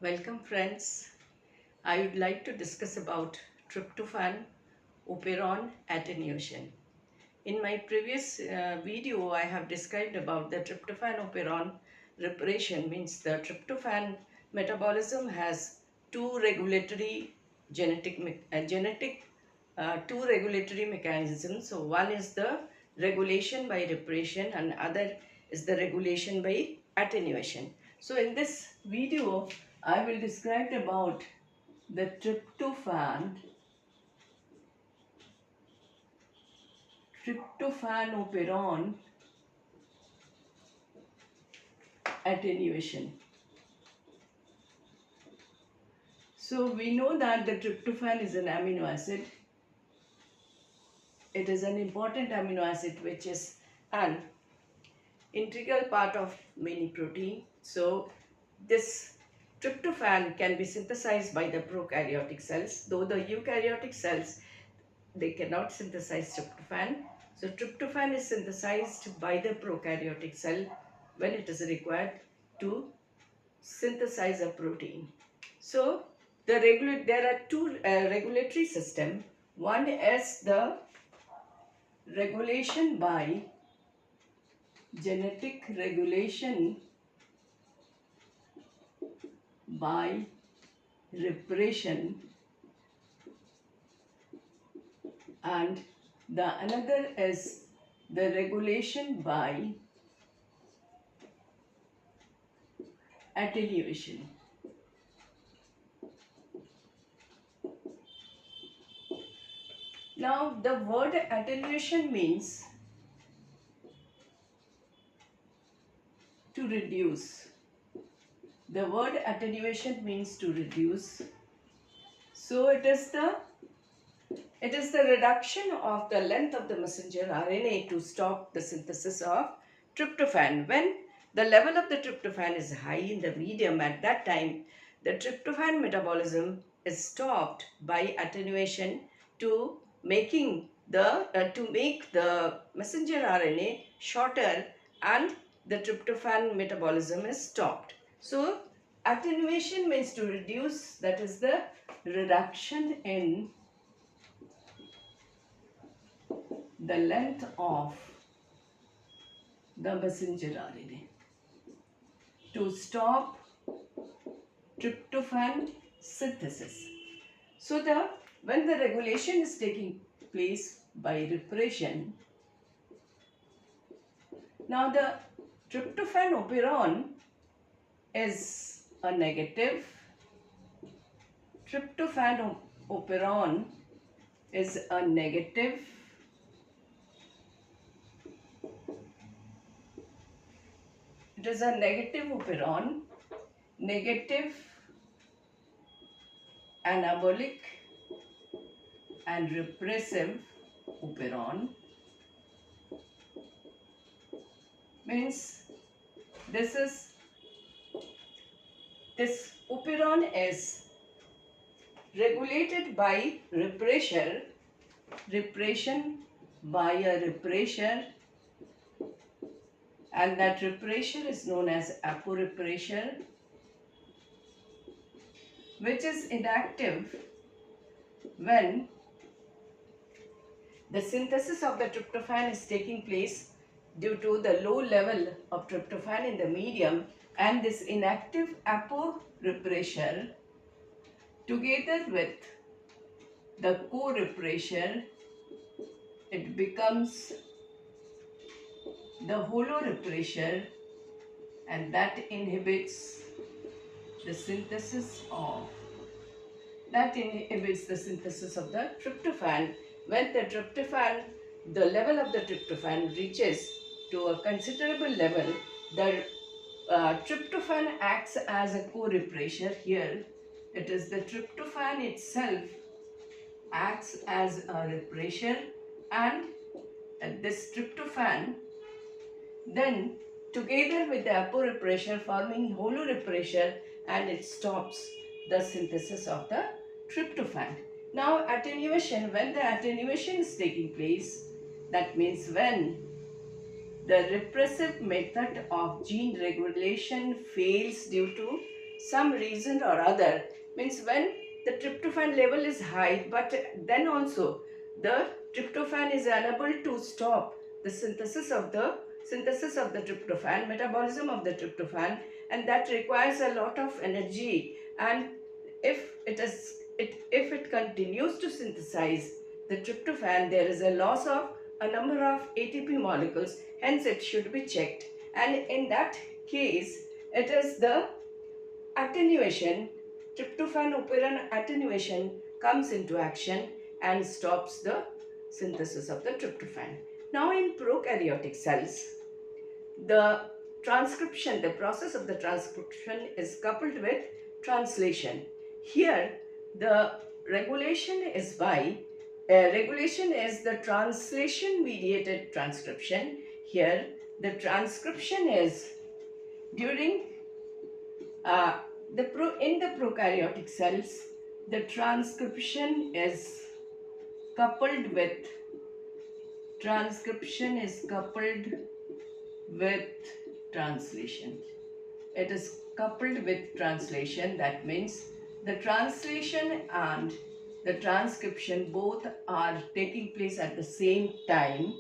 Welcome friends. I would like to discuss about tryptophan operon attenuation. In my previous video I have described about the tryptophan operon reparation, means the tryptophan metabolism has two regulatory two regulatory mechanisms. So one is the regulation by reparation and other is the regulation by attenuation. So in this video I will describe about the tryptophan operon attenuation. So we know that the tryptophan is an amino acid. It is an important amino acid which is an integral part of many protein. So this tryptophan can be synthesized by the prokaryotic cells, though the eukaryotic cells, they cannot synthesize tryptophan. So tryptophan is synthesized by the prokaryotic cell when it is required to synthesize a protein. So there are two regulatory systems. One is the regulation by genetic regulation by reparation, and the another is the regulation by attenuation. Now the word attenuation means to reduce. The word attenuation means to reduce. So it is the reduction of the length of the messenger RNA to stop the synthesis of tryptophan. When the level of the tryptophan is high in the medium, at that time the tryptophan metabolism is stopped by attenuation to make the messenger RNA shorter, and the tryptophan metabolism is stopped. So attenuation means to reduce, that is the reduction in the length of the messenger RNA to stop tryptophan synthesis. So when the regulation is taking place by reparation, now the tryptophan operon is a negative. Tryptophan operon is a negative. It is a negative operon, negative anabolic and repressive operon. Means this operon is regulated by repressor, repression by a repressor, and that repressor is known as aporepressor, which is inactive when the synthesis of the tryptophan is taking place due to the low level of tryptophan in the medium, and this inactive aporepressor together with the co-repressor, it becomes the holorepressor, and that inhibits the synthesis of the tryptophan. When the level of the tryptophan reaches to a considerable level, the tryptophan acts as a co-repressor. Here it is the tryptophan itself acts as a repressor, and this tryptophan then together with the aporepressor forming holorepressor, and it stops the synthesis of the tryptophan. Now attenuation, when the attenuation is taking place, that means when the repressive method of gene regulation fails due to some reason or other, means when the tryptophan level is high, but then also the tryptophan is unable to stop the synthesis of the tryptophan, metabolism of the tryptophan, and that requires a lot of energy. And if it continues to synthesize the tryptophan, there is a loss of a number of ATP molecules, hence it should be checked. And in that case, it is the attenuation, tryptophan operon attenuation comes into action and stops the synthesis of the tryptophan. Now in prokaryotic cells, the the process of the transcription is coupled with translation. Here the regulation is the translation mediated transcription. Here the transcription is during in the prokaryotic cells, the transcription is coupled with translation. It is coupled with translation. That means the translation and the transcription both are taking place at the same time.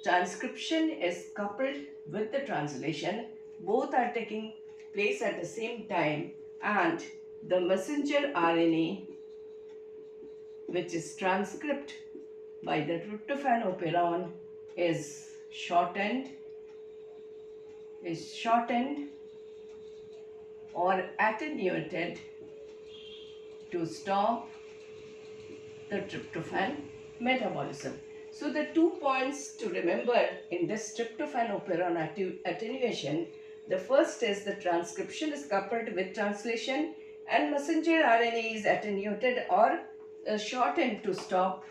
Transcription is coupled with the translation. Both are taking place at the same time, and the messenger RNA, which is transcribed by the tryptophan operon, is shortened or attenuated to stop the tryptophan metabolism. So the 2 points to remember in this tryptophan operon attenuation, the first is the transcription is coupled with translation, and messenger RNA is attenuated or shortened to stop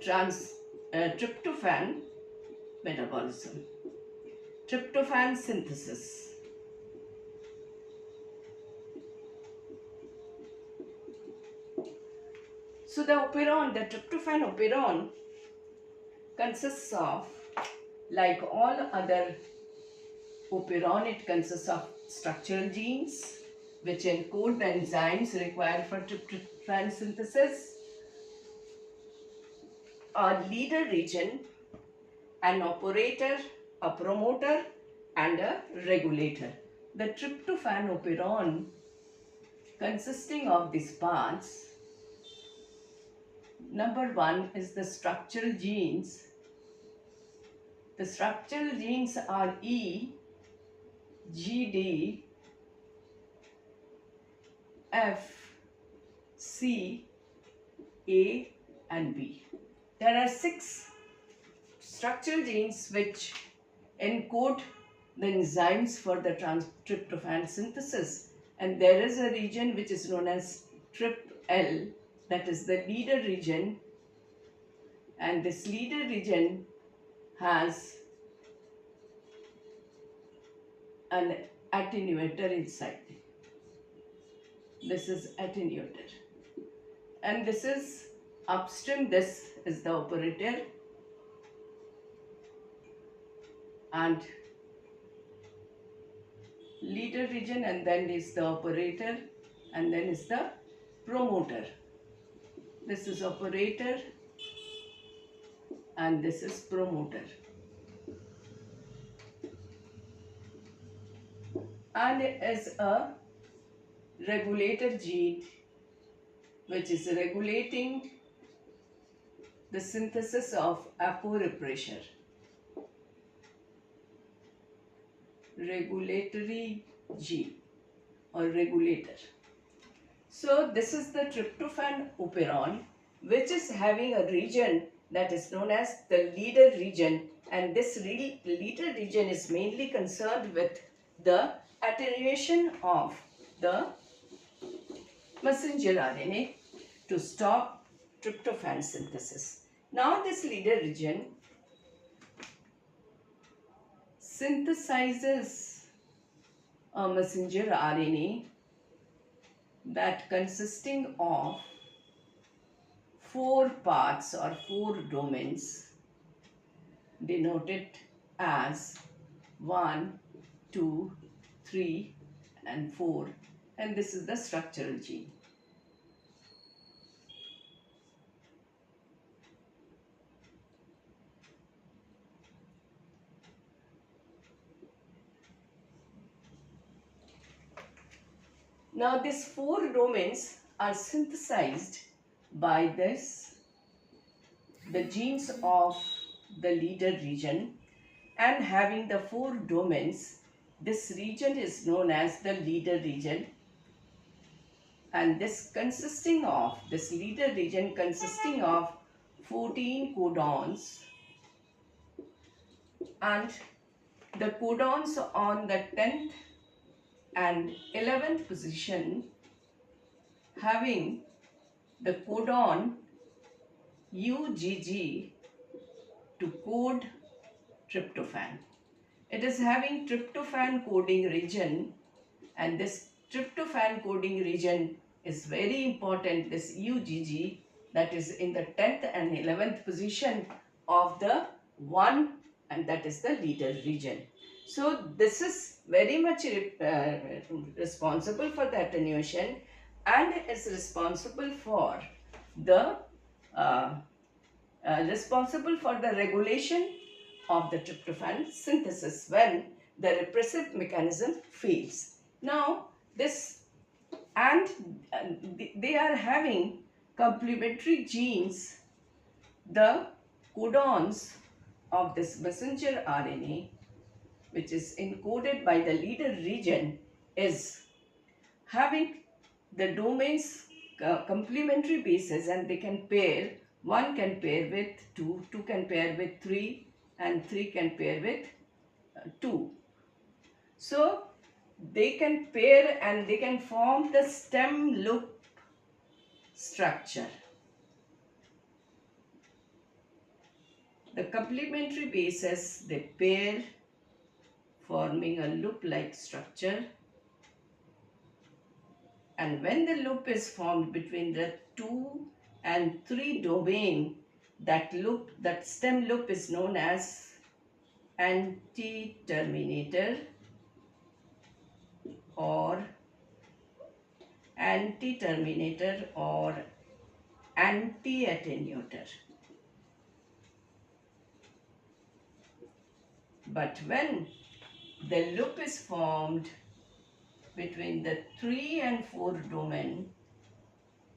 tryptophan metabolism, tryptophan synthesis. So the tryptophan operon consists of, like all other operon, it consists of structural genes which encode the enzymes required for tryptophan synthesis, a leader region, an operator, a promoter, and a regulator. The tryptophan operon, consisting of these parts, number 1 is the structural genes. The structural genes are E, G, D, F, C, A, and B. There are 6 structural genes which encode the enzymes for the tryptophan synthesis, and there is a region which is known as TRPL, that is the leader region, and this leader region has an attenuator inside. This is attenuator, and this is upstream. This is the operator, and leader region, and then is the operator, and then is the promoter. This is operator and this is promoter. And is a regulator gene which is regulating the synthesis of aporepressure. Regulatory gene or regulator. So this is the tryptophan operon, which is having a region that is known as the leader region, and this leader region is mainly concerned with the attenuation of the messenger RNA to stop tryptophan synthesis. Now this leader region synthesizes a messenger RNA that consisting of 4 parts or 4 domains denoted as 1, 2, 3 and 4, and this is the structural gene. Now these 4 domains are synthesized by the genes of the leader region, and having the 4 domains, this region is known as the leader region, and this leader region consisting of 14 codons, and the codons on the 10th and 11th position having the codon UGG to code tryptophan. It is having tryptophan coding region, and this tryptophan coding region is very important, this UGG, that is in the 10th and 11th position of the 1, and that is the leader region. So this is very much responsible for the attenuation, and is responsible for the regulation of the tryptophan synthesis when the repressive mechanism fails. Now this, and they are having complementary genes, the codons of this messenger RNA, which is encoded by the leader region, is having the domains complementary bases, and they can pair. 1 can pair with 2, 2 can pair with 3, and 3 can pair with 2. So they can pair and they can form the stem loop structure. The complementary bases, they pair, forming a loop-like structure, and when the loop is formed between the 2 and 3 domain, that stem loop is known as anti-terminator or anti-attenuator. But when the loop is formed between the 3 and 4 domain,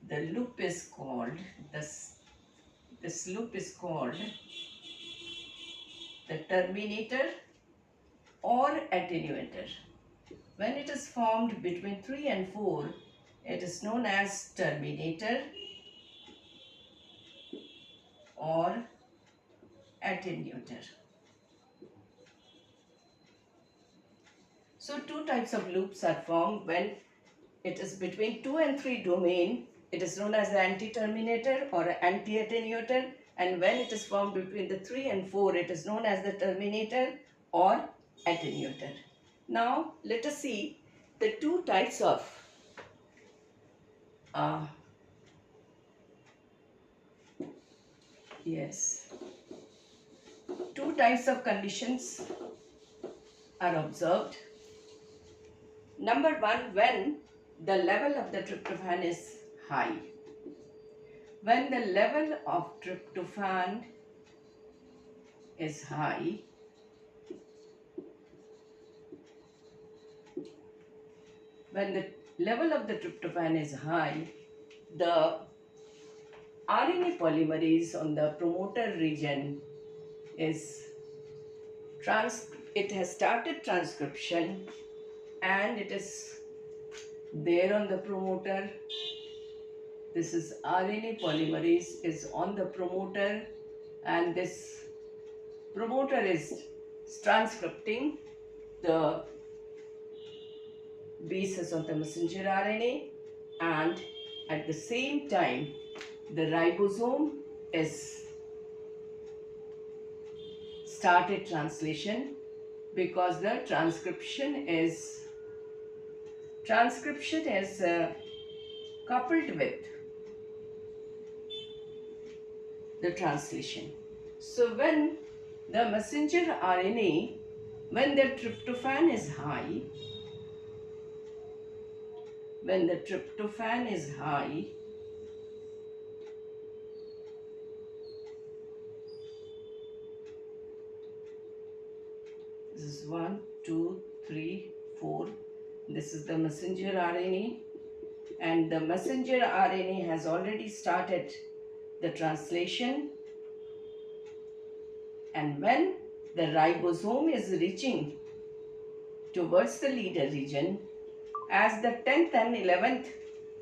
the loop is called, this loop is called the terminator or attenuator. When it is formed between 3 and 4, it is known as terminator or attenuator. So 2 types of loops are formed. When it is between 2 and 3 domain, it is known as the anti-terminator or anti-attenuator, and when it is formed between the 3 and 4, it is known as the terminator or attenuator. Now let us see the 2 types of two types of conditions are observed. Number 1, when the level of the tryptophan is high. When the level of tryptophan is high, the RNA polymerase on the promoter region it has started transcription, and it is there on the promoter. This is RNA polymerase is on the promoter, and this promoter is transcripting the bases of the messenger RNA, and at the same time the ribosome is started translation, because the transcription is coupled with the translation. So when the messenger RNA, when the tryptophan is high, when the tryptophan is high, this is 1, 2, 3, 4. This is the messenger RNA, and the messenger RNA has already started the translation. And when the ribosome is reaching towards the leader region, as the 10th and 11th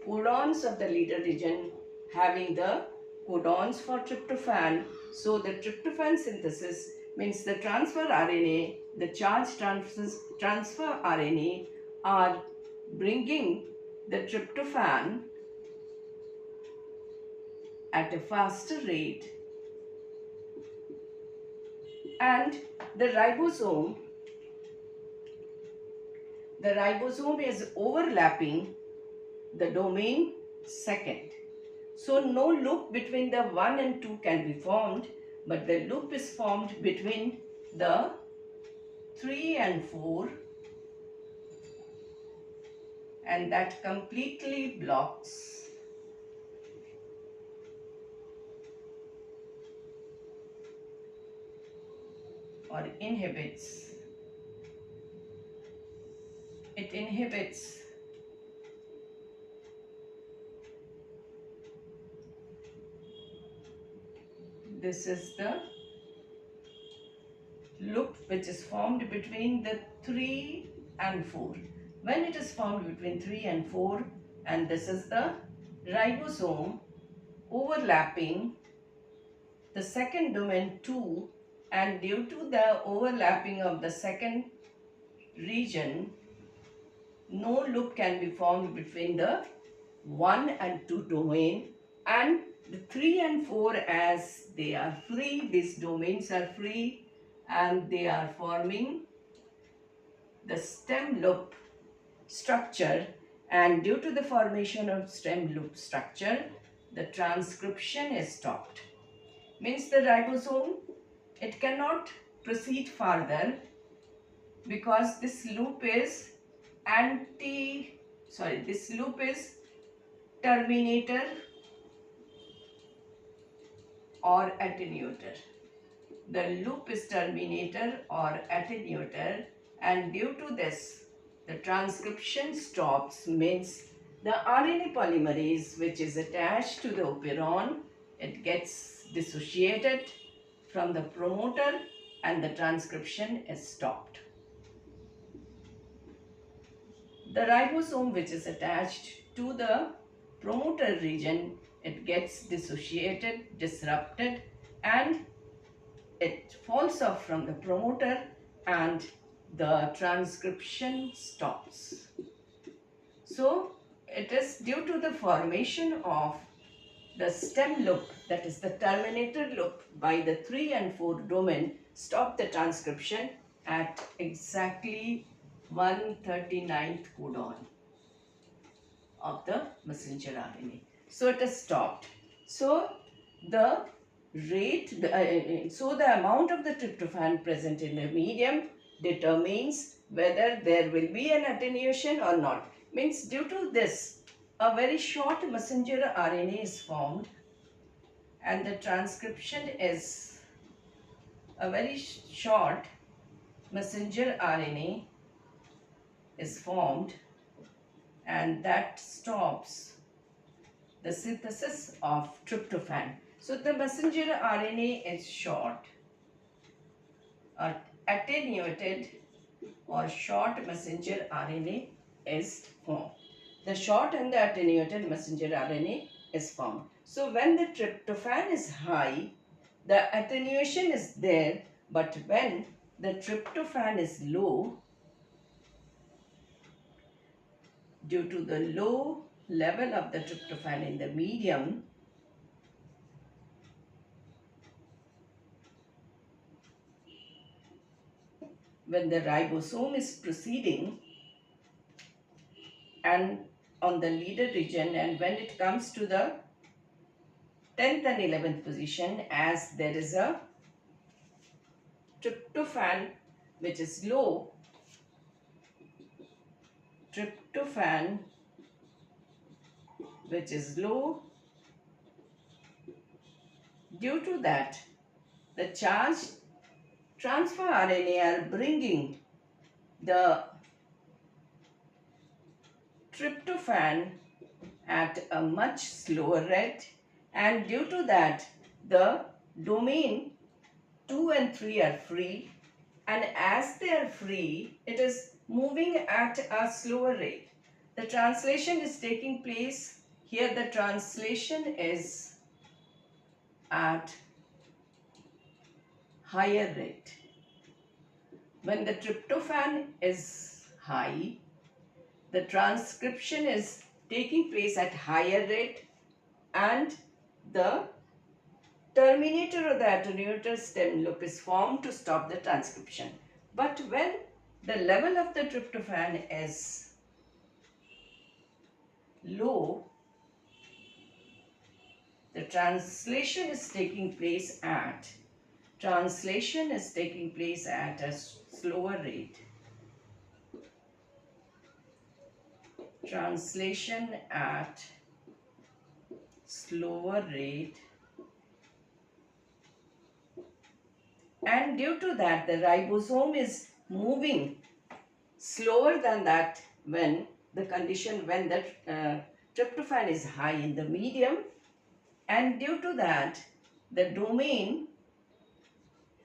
codons of the leader region having the codons for tryptophan, so the tryptophan synthesis means the transfer RNA, the charge transfer RNA are bringing the tryptophan at a faster rate, and the ribosome is overlapping the domain second. So no loop between the 1 and 2 can be formed, but the loop is formed between the 3 and 4, and that completely blocks or inhibits. It inhibits this is the loop which is formed between the 3 and 4. When it is formed between 3 and 4, and this is the ribosome overlapping the second domain 2, and due to the overlapping of the second region, no loop can be formed between the 1 and 2 domain, and the 3 and 4, as they are free, these domains are free, and they are forming the stem loop structure, and due to the formation of stem loop structure, the transcription is stopped. Means the ribosome, it cannot proceed further because this loop is terminator or attenuator. The loop is terminator or attenuator, and due to this, the transcription stops. Means the RNA polymerase which is attached to the operon, it gets dissociated from the promoter, and the transcription is stopped. The ribosome which is attached to the promoter region, it gets dissociated, disrupted, and it falls off from the promoter, and the transcription stops. So it is due to the formation of the stem loop, that is the terminator loop, by the 3 and 4 domain, stop the transcription at exactly 139th codon of the messenger RNA. So it is stopped. So the the amount of the tryptophan present in the medium determines whether there will be an attenuation or not. Means due to this, a very short messenger RNA is formed, and the transcription is a very short messenger RNA is formed, and that stops the synthesis of tryptophan. So the messenger RNA is short, attenuated or short messenger RNA is formed. The short and the attenuated messenger RNA is formed. So when the tryptophan is high, the attenuation is there, but when the tryptophan is low, due to the low level of the tryptophan in the medium, when the ribosome is proceeding and on the leader region, and when it comes to the 10th and 11th position, as there is a tryptophan which is low, tryptophan which is low. Due to that, the charged transfer RNA are bringing the tryptophan at a much slower rate, and due to that, the domain 2 and 3 are free, and as they are free, it is moving at a slower rate. The translation is taking place here. The translation is at higher rate. When the tryptophan is high, the transcription is taking place at higher rate, and the terminator or the attenuator stem loop is formed to stop the transcription. But when the level of the tryptophan is low, the translation is taking place at a slower rate. Translation at slower rate, and due to that, the ribosome is moving slower than that when the tryptophan is high in the medium, and due to that, the domain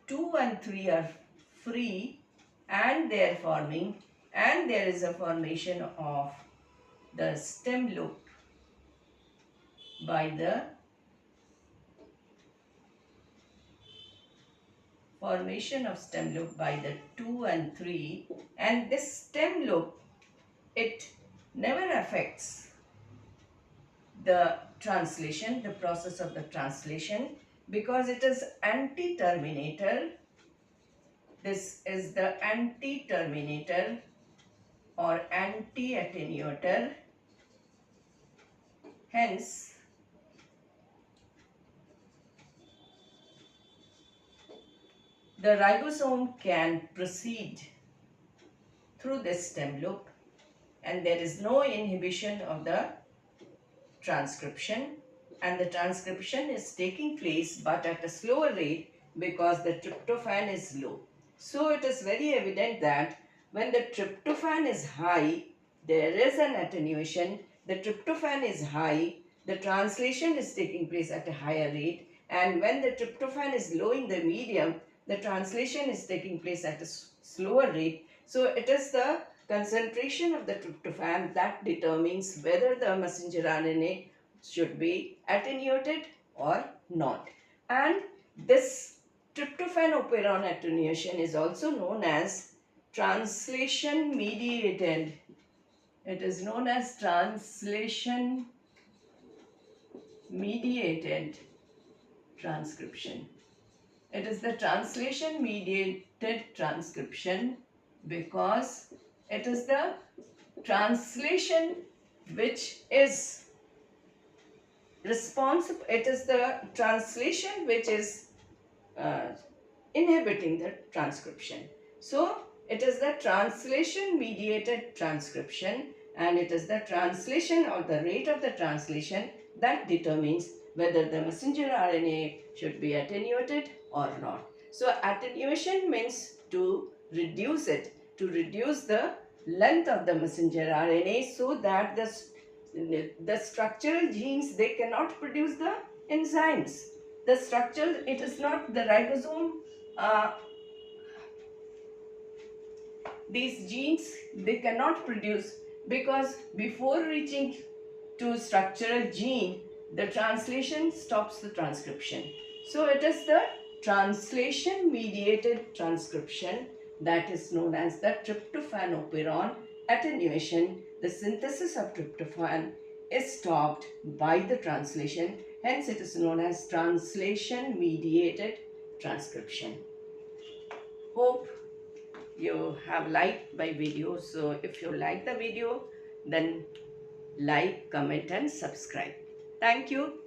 2 and 3 are free, and they are forming, and there is a formation of the stem loop by the 2 and 3, and this stem loop, it never affects the translation, the process of the translation, because it is anti-terminator. This is the anti-terminator or anti-attenuator. Hence, the ribosome can proceed through this stem loop, and there is no inhibition of the transcription, and the transcription is taking place but at a slower rate because the tryptophan is low. So it is very evident that when the tryptophan is high, there is an attenuation. The tryptophan is high, the translation is taking place at a higher rate, and when the tryptophan is low in the medium, the translation is taking place at a slower rate. So it is the concentration of the tryptophan that determines whether the messenger RNA should be attenuated or not. And this tryptophan operon attenuation is also known as translation mediated. It is known as translation mediated transcription. It is the translation mediated transcription because it is the translation which is responsible. It is the translation which is inhibiting the transcription. So it is the translation mediated transcription, and it is the translation or the rate of the translation that determines whether the messenger RNA should be attenuated or not. So attenuation means to reduce it, to reduce the length of the messenger RNA so that the structural genes, they cannot produce the enzymes. The structural, it is not the ribosome, these genes, they cannot produce, because before reaching to structural gene, the translation stops the transcription. So it is the translation mediated transcription that is known as the tryptophan operon attenuation. The synthesis of tryptophan is stopped by the translation, hence it is known as translation mediated transcription. Hope you have liked my video. So if you like the video, then like, comment and subscribe. Thank you.